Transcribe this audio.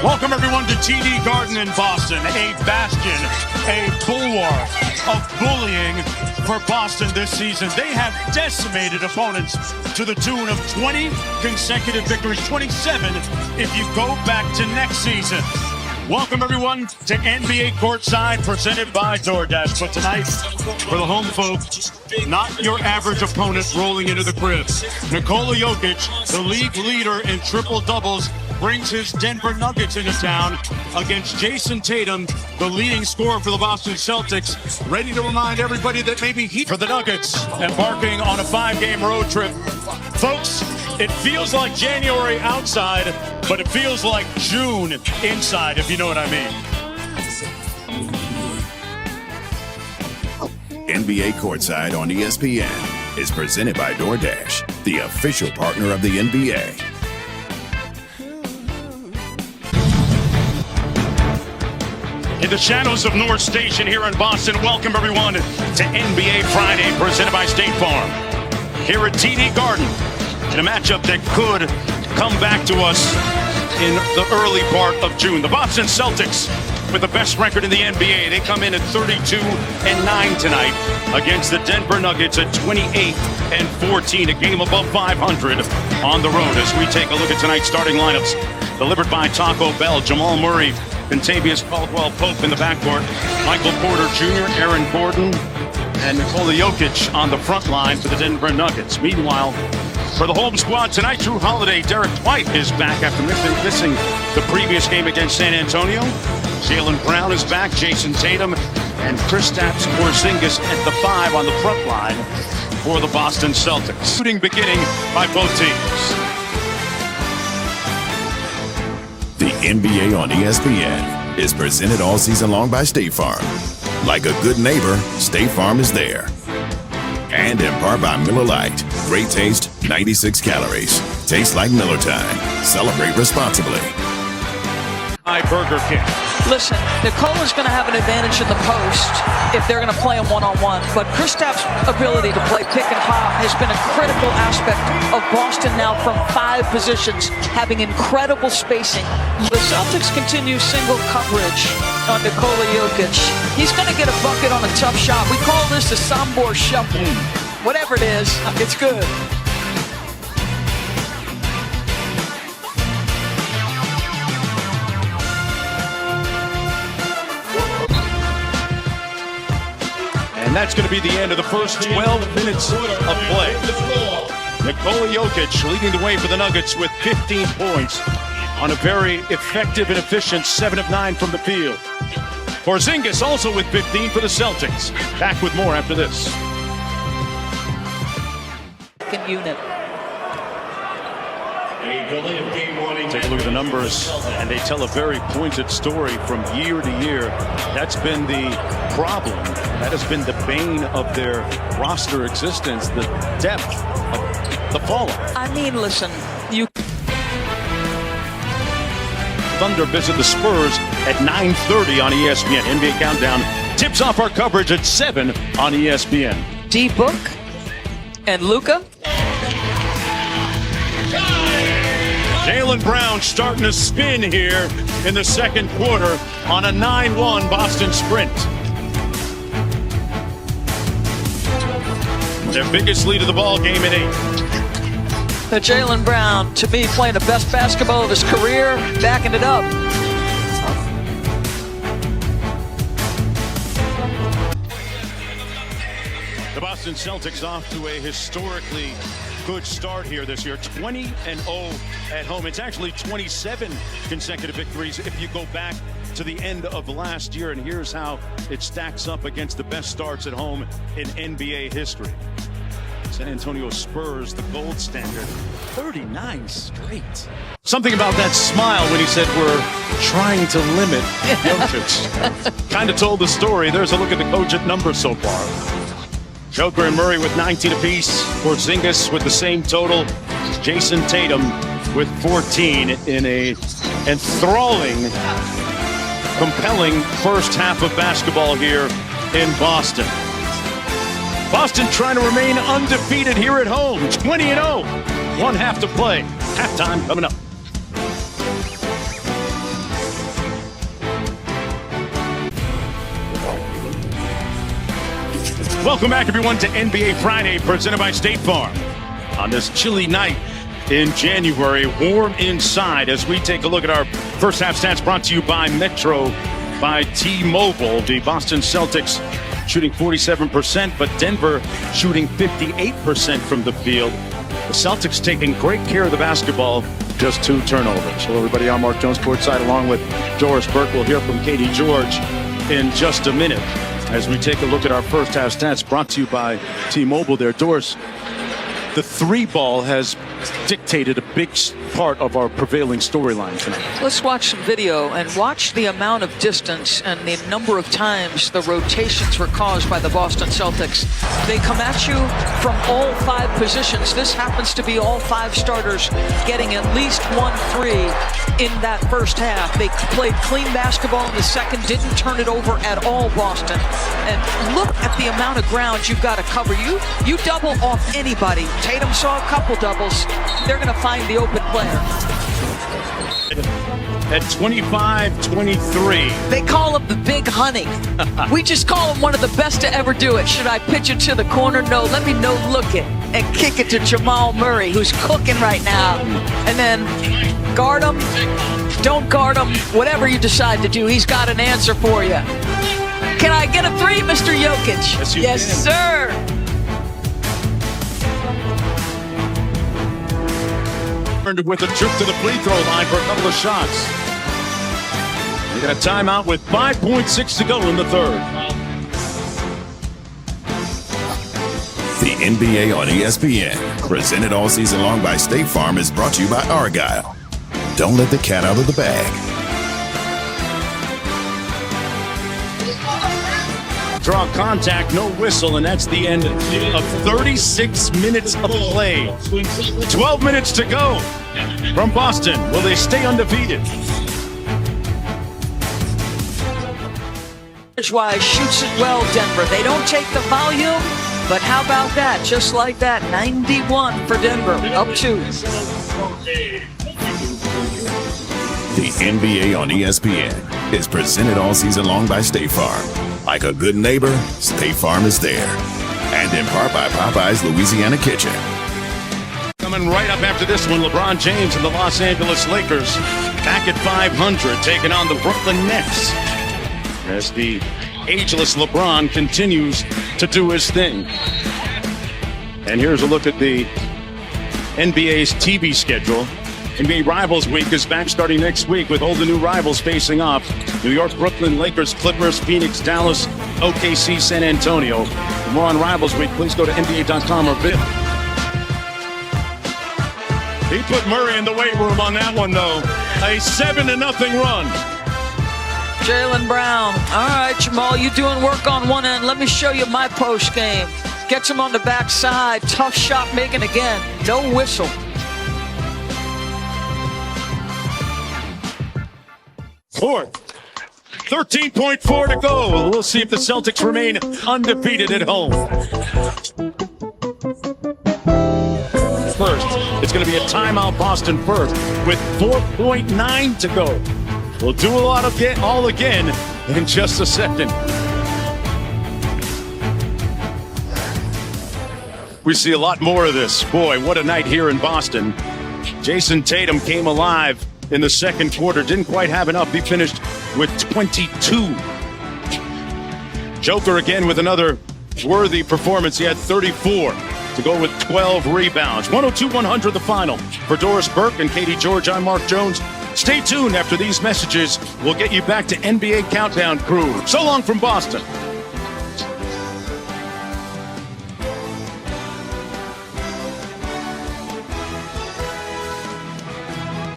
Welcome everyone to TD Garden in Boston, a bastion, a bulwark of bullying for Boston this season. They have decimated opponents to the tune of 20 consecutive victories, 27 if you go back to next season. Welcome everyone to NBA Courtside, presented by DoorDash. But tonight, for the home folks, not your average opponent rolling into the crib. Nikola Jokic, the league leader in triple doubles, brings his Denver Nuggets into town against Jason Tatum, the leading scorer for the Boston Celtics, ready to remind everybody that maybe he for the Nuggets, embarking on a 5-game road trip. Folks, it feels like January outside, but it feels like June inside, if you know what I mean. NBA Courtside on ESPN is presented by DoorDash, the official partner of the NBA. In the shadows of North Station here in Boston, welcome everyone to NBA Friday, presented by State Farm. Here at TD Garden, in a matchup that could come back to us in the early part of June. The Boston Celtics, with the best record in the NBA, they come in at 32-9 tonight against the Denver Nuggets at 28-14, a game above 500 on the road. As we take a look at tonight's starting lineups, delivered by Taco Bell, Jamal Murray, Contavious Caldwell-Pope in the backcourt, Michael Porter Jr., Aaron Gordon, and Nikola Jokic on the front line for the Denver Nuggets. Meanwhile, for the home squad tonight, Drew Holiday, Derek White is back after missing the previous game against San Antonio. Jaylen Brown is back, Jason Tatum, and Kristaps Porzingis at the 5 on the front line for the Boston Celtics. Shooting beginning by both teams. The NBA on ESPN is presented all season long by State Farm. Like a good neighbor, State Farm is there. And in part by Miller Lite. Great taste, 96 calories. Tastes like Miller time. Celebrate responsibly. Burger King. Listen, Nikola's going to have an advantage in the post if they're going to play him one-on-one. But Kristaps' ability to play pick and pop has been a critical aspect of Boston now from 5 positions, having incredible spacing. The Celtics continue single coverage on Nikola Jokic. He's going to get a bucket on a tough shot. We call this the Sombor Shuffle. Whatever it is, it's good. And that's going to be the end of the first 12 minutes of play. Nikola Jokic leading the way for the Nuggets with 15 points on a very effective and efficient 7 of 9 from the field. Porzingis also with 15 for the Celtics. Back with more after this. Unit. Take a look at the numbers, and they tell a very pointed story from year to year. That's been the problem. That has been the bane of their roster existence, the depth of the fallout. I mean, listen, you... Thunder visit the Spurs at 9:30 on ESPN. NBA Countdown tips off our coverage at 7 on ESPN. D-Book and Luka. Jaylen Brown starting to spin here in the second quarter on a 9-1 Boston sprint. Their biggest lead of the ball game at 8. Jaylen Brown, to me, playing the best basketball of his career, backing it up. The Boston Celtics off to a historically good start here this year, 20-0 at home. It's actually 27 consecutive victories if you go back to the end of last year, and here's how it stacks up against the best starts at home in NBA history. San Antonio Spurs, the gold standard, 39 straight. Something about that smile when he said we're trying to limit Jokic. Kind of told the story. There's a look at the cogent numbers so far. Joker and Murray with 19 apiece. Porzingis with the same total. Jason Tatum with 14 in a enthralling, compelling first half of basketball here in Boston. Boston trying to remain undefeated here at home. 20-0. One half to play. Halftime coming up. Welcome back, everyone, to NBA Friday, presented by State Farm. On this chilly night in January, warm inside as we take a look at our first half stats brought to you by Metro by T-Mobile. The Boston Celtics shooting 47%, but Denver shooting 58% from the field. The Celtics taking great care of the basketball, just 2 turnovers. Hello, everybody. I'm Mark Jones, courtside, along with Doris Burke. We'll hear from Katie George in just a minute as we take a look at our first half stats brought to you by T-Mobile there. Doris, the 3-ball has dictated a big part of our prevailing storyline tonight. Let's watch some video and watch the amount of distance and the number of times the rotations were caused by the Boston Celtics. They come at you from all 5 positions. This happens to be all 5 starters getting at least 1-3 in that first half. They played clean basketball in the second, didn't turn it over at all, Boston. And look at the amount of ground you've got to cover. You double off anybody. Tatum saw a couple doubles. They're going to find the open player. At 25-23. They call him the Big Honey. We just call him one of the best to ever do it. Should I pitch it to the corner? No, let me no-look it and kick it to Jamal Murray, who's cooking right now. And then guard him, don't guard him, whatever you decide to do, he's got an answer for you. Can I get a 3, Mr. Jokic? Yes, sir. With a trip to the free throw line for a couple of shots. They got a timeout with 5.6 to go in the third. The NBA on ESPN, presented all season long by State Farm, is brought to you by Argyle. Don't let the cat out of the bag. Draw contact, no whistle, and that's the end of 36 minutes of play. 12 minutes to go from Boston. Will they stay undefeated? Wise shoots it well, Denver. They don't take the volume, but how about that? Just like that, 91 for Denver, up 2. The NBA on ESPN is presented all season long by State Farm. Like a good neighbor, State Farm is there. And in part by Popeye's Louisiana Kitchen. Coming right up after this one, LeBron James and the Los Angeles Lakers back at 500, taking on the Brooklyn Nets. As the ageless LeBron continues to do his thing. And here's a look at the NBA's TV schedule. NBA Rivals Week is back starting next week with all the new rivals facing off. New York, Brooklyn, Lakers, Clippers, Phoenix, Dallas, OKC, San Antonio. For more on Rivals Week, please go to NBA.com or visit. He put Murray in the weight room on that one, though. A 7-0 run. Jaylen Brown. All right, Jamal, you doing work on one end. Let me show you my post game. Gets him on the backside. Tough shot making again. No whistle. Fourth. 13.4 to go. We'll see if the Celtics remain undefeated at home. First, it's going to be a timeout, Boston first, with 4.9 to go. We'll do all again in just a second. We see a lot more of this. Boy, what a night here in Boston. Jason Tatum came alive in the second quarter. Didn't quite have enough. He finished with 22. Joker again with another worthy performance. He had 34 to go with 12 rebounds. 102-100 the final. For Doris Burke and Katie George, I'm Mark Jones. Stay tuned after these messages. We'll get you back to NBA Countdown Crew. So long from Boston.